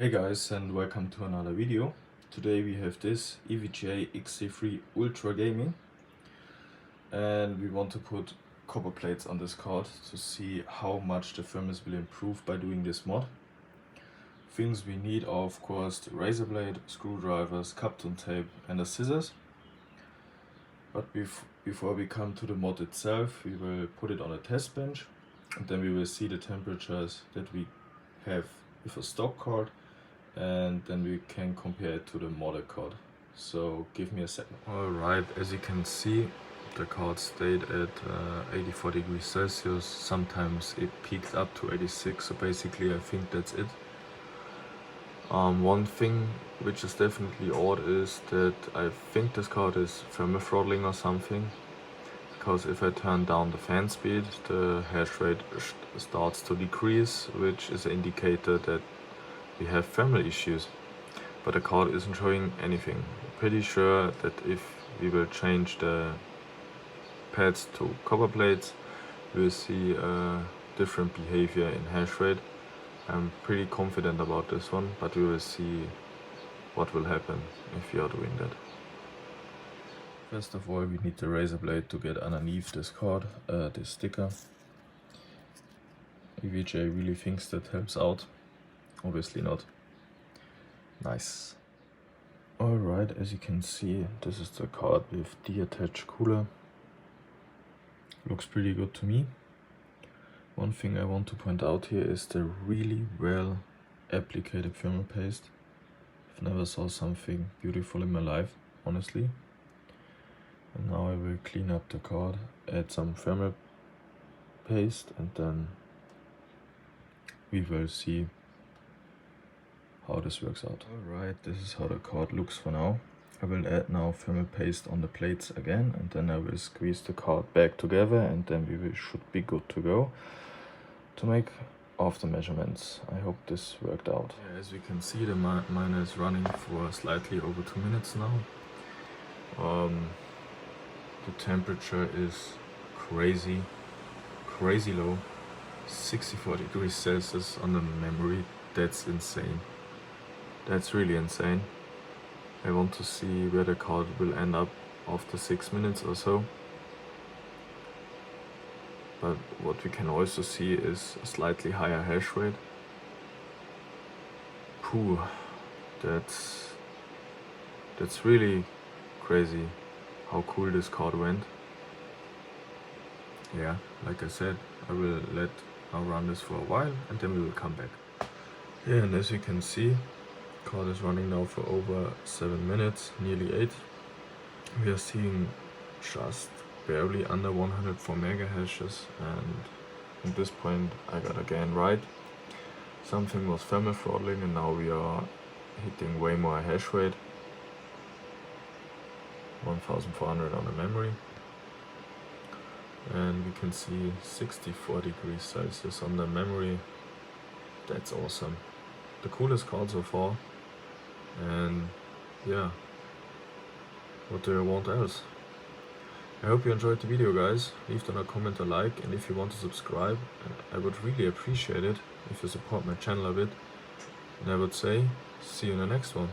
Hey guys, and welcome to another video. Today we have this EVGA XC3 Ultra gaming, and we want to put copper plates on this card to see how much the firmness will improve by doing this mod. Things we need are of course the razor blade, screwdrivers, Kapton tape and the scissors. But before we come to the mod itself, we will put it on a test bench, and then we will see the temperatures that we have with a stock card, and then we can compare it to the model card. So give me a second. Alright, as you can see, the card stayed at 84 degrees Celsius. Sometimes it peaks up to 86, so basically I think that's it. One thing which is definitely odd is that I think this card is thermal throttling or something, because if I turn down the fan speed, the hash rate starts to decrease, which is an indicator that we have thermal issues, but the card isn't showing anything. I'm pretty sure that if we will change the pads to copper plates, we'll see a different behavior in hash rate. I'm pretty confident about this one, but we will see what will happen if we are doing that. First of all, we need the razor blade to get underneath this card, this sticker. EVGA really thinks that helps out. Obviously not. Nice. Alright, as you can see, this is the card with the attached cooler. Looks pretty good to me. One thing I want to point out here is the really well applicated thermal paste. I've never saw something beautiful in my life, honestly. And now I will clean up the card, add some thermal paste, and then we will see how this works out. Alright, this is how the card looks for now. I will add now thermal paste on the plates again, and then I will squeeze the card back together, and then should be good to go to make after measurements. I hope this worked out. Yeah, as you can see, the miner is running for slightly over 2 minutes now. The temperature is crazy low, 64 degrees Celsius on the memory. That's insane. That's really insane. I want to see where the card will end up after 6 minutes or so. But what we can also see is a slightly higher hash rate. Phew, that's really crazy how cool this card went. Yeah, like I said, I will run this for a while, and then we will come back. Yeah, and as you can see, card is running now for over 7 minutes, nearly 8. We are seeing just barely under 104 mega hashes, and at this point I got again right. Something was thermal throttling, and now we are hitting way more hash rate. 1400 on the memory. And we can see 64 degrees Celsius on the memory. That's awesome. The coolest card so far. And yeah, what do you want else? I hope you enjoyed the video, guys. Leave down a comment, a like, and if you want to subscribe, I would really appreciate it if you support my channel a bit. And I would say, see you in the next one.